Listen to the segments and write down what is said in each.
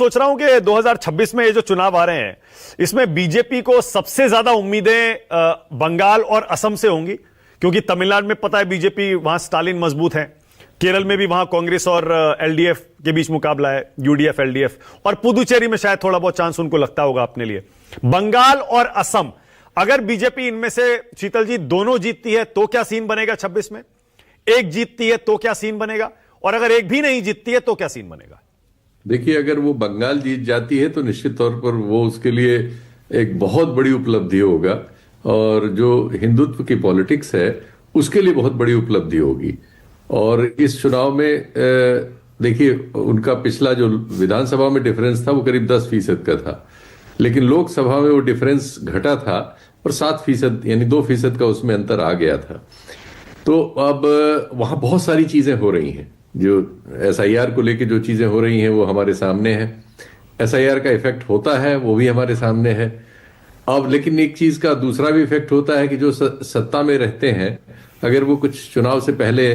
सोच रहा हूं कि 2026 में ये जो चुनाव आ रहे हैं इसमें बीजेपी को सबसे ज्यादा उम्मीदें बंगाल और असम से होंगी, क्योंकि तमिलनाडु में पता है बीजेपी वहां स्टालिन मजबूत है, केरल में भी वहां कांग्रेस और एलडीएफ के बीच मुकाबला है, यूडीएफ एलडीएफ, और पुदुचेरी में शायद थोड़ा बहुत चांस उनको लगता होगा अपने लिए। बंगाल और असम, अगर बीजेपी इनमें से शीतल जी दोनों जीतती है तो क्या सीन बनेगा 26 में, एक जीतती है तो क्या सीन बनेगा, और अगर एक भी नहीं जीतती है तो क्या सीन बनेगा? देखिए, अगर वो बंगाल जीत जाती है तो निश्चित तौर पर वो उसके लिए एक बहुत बड़ी उपलब्धि होगा, और जो हिंदुत्व की पॉलिटिक्स है उसके लिए बहुत बड़ी उपलब्धि होगी। और इस चुनाव में देखिए, उनका पिछला जो विधानसभा में डिफरेंस था वो करीब 10% का था, लेकिन लोकसभा में वो डिफरेंस घटा था और 7% यानी 2% का उसमें अंतर आ गया था। तो अब वहां बहुत सारी चीजें हो रही हैं, जो एसआईआर को लेके जो चीजें हो रही हैं वो हमारे सामने है, एसआईआर का इफेक्ट होता है वो भी हमारे सामने है। अब लेकिन एक चीज का दूसरा भी इफेक्ट होता है कि जो सत्ता में रहते हैं, अगर वो कुछ चुनाव से पहले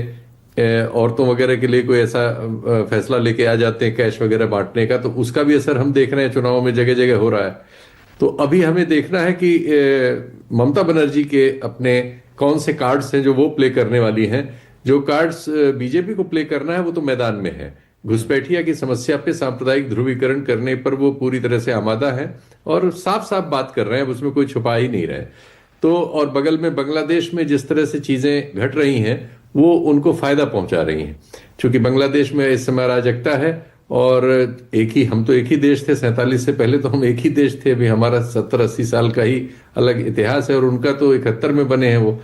औरतों वगैरह के लिए कोई ऐसा फैसला लेके आ जाते हैं कैश वगैरह बांटने का, तो उसका भी असर हम देख रहे हैं चुनाव में जगह जगह हो रहा है। तो अभी हमें देखना है कि ममता बनर्जी के अपने कौन से कार्ड्स हैं जो वो प्ले करने वाली हैं। जो कार्ड्स बीजेपी को प्ले करना है वो तो मैदान में है, घुसपैठिया की समस्या पे सांप्रदायिक ध्रुवीकरण करने पर वो पूरी तरह से आमादा है और साफ साफ बात कर रहे हैं, उसमें कोई छुपा ही नहीं रहे। तो और बगल में बांग्लादेश में जिस तरह से चीजें घट रही हैं वो उनको फायदा पहुंचा रही हैं, क्योंकि बांग्लादेश में इस समय अराजकता है। और हम तो एक ही देश थे, 47 से पहले तो हम एक ही देश थे, अभी हमारा 70-80 साल का ही अलग इतिहास है, और उनका तो 71 में बने हैं वो।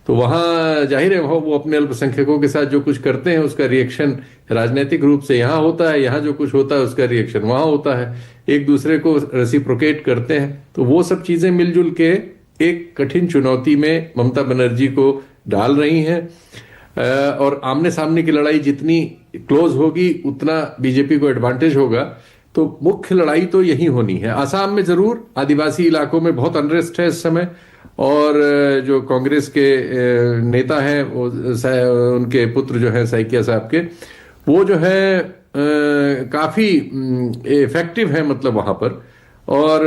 तो वहां जाहिर है वो अपने अल्पसंख्यकों के साथ जो कुछ करते हैं उसका रिएक्शन राजनीतिक रूप से यहाँ होता है, यहाँ जो कुछ होता है उसका रिएक्शन वहां होता है, एक दूसरे को रेसिप्रोकेट करते हैं। तो वो सब चीजें मिलजुल के एक कठिन चुनौती में ममता बनर्जी को डाल रही हैं। और आमने सामने की लड़ाई जितनी क्लोज होगी उतना बीजेपी को एडवांटेज होगा। तो मुख्य लड़ाई तो यही होनी है। आसाम में जरूर आदिवासी इलाकों में बहुत अनरेस्ट है इस समय, और जो कांग्रेस के नेता हैं वो उनके पुत्र जो है सैकिया साहब के, वो जो है काफी इफेक्टिव है मतलब वहां पर, और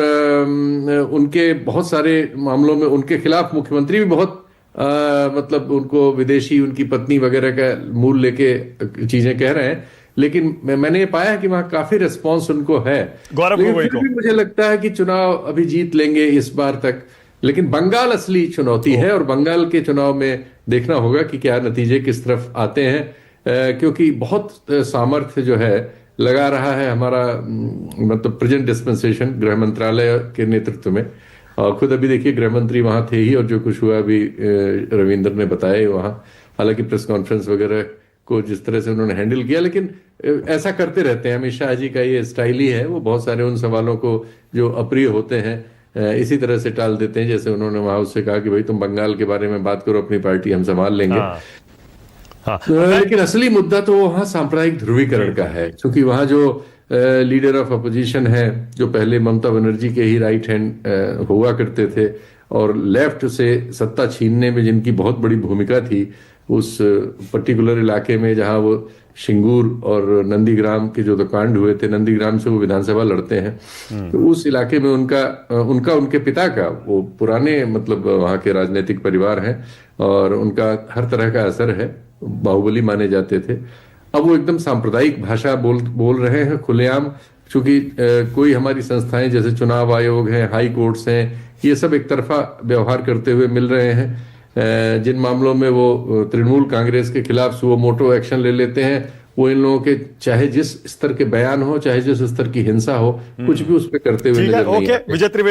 उनके बहुत सारे मामलों में उनके खिलाफ मुख्यमंत्री भी बहुत मतलब उनको विदेशी उनकी पत्नी वगैरह का मूल लेके चीजें कह रहे हैं, लेकिन मैंने ये पाया कि वहां काफी रिस्पांस उनको है। लेकिन फिर भी मुझे लगता है कि चुनाव अभी जीत लेंगे इस बार तक, लेकिन बंगाल असली चुनौती है, और बंगाल के चुनाव में देखना होगा कि क्या नतीजे किस तरफ आते हैं, क्योंकि बहुत सामर्थ्य जो है लगा रहा है हमारा मतलब प्रेजेंट डिस्पेंसेशन गृह मंत्रालय के नेतृत्व में। खुद अभी देखिए गृह मंत्री वहां थे ही, और जो कुछ हुआ अभी रविंद्र ने बताया वहां, हालांकि प्रेस कॉन्फ्रेंस वगैरह को जिस तरह से उन्होंने हैंडल किया, लेकिन ऐसा करते रहते हैं, अमित शाह जी का ये स्टाइल ही है, वो बहुत सारे उन सवालों को जो अप्रिय होते हैं इसी तरह से टाल देते हैं। जैसे उन्होंने वहां उससे कहा कि भाई तुम बंगाल के बारे में बात करो, अपनी पार्टी हम संभाल लेंगे। लेकिन असली मुद्दा तो वहां सांप्रदायिक ध्रुवीकरण का है, क्योंकि वहां जो लीडर ऑफ अपोजिशन है, जो पहले ममता बनर्जी के ही राइट हैंड हुआ करते थे, और लेफ्ट से सत्ता छीनने में जिनकी बहुत बड़ी भूमिका थी उस पर्टिकुलर इलाके में जहां वो शिंगूर और नंदीग्राम के जो कांड हुए थे, नंदीग्राम से वो विधानसभा लड़ते हैं, तो उस इलाके में उनके पिता का वो पुराने मतलब वहां के राजनीतिक परिवार हैं, और उनका हर तरह का असर है, बाहुबली माने जाते थे। अब वो एकदम सांप्रदायिक भाषा बोल रहे हैं खुलेआम, क्योंकि कोई हमारी संस्थाएं जैसे चुनाव आयोग है, हाई कोर्ट्स हैं, ये सब एक तरफा व्यवहार करते हुए मिल रहे हैं। जिन मामलों में वो तृणमूल कांग्रेस के खिलाफ सुओ मोटो एक्शन ले लेते हैं, वो इन लोगों के चाहे जिस स्तर के बयान हो, चाहे जिस स्तर की हिंसा हो, कुछ भी उस पर करते हुए नजर नहीं आते।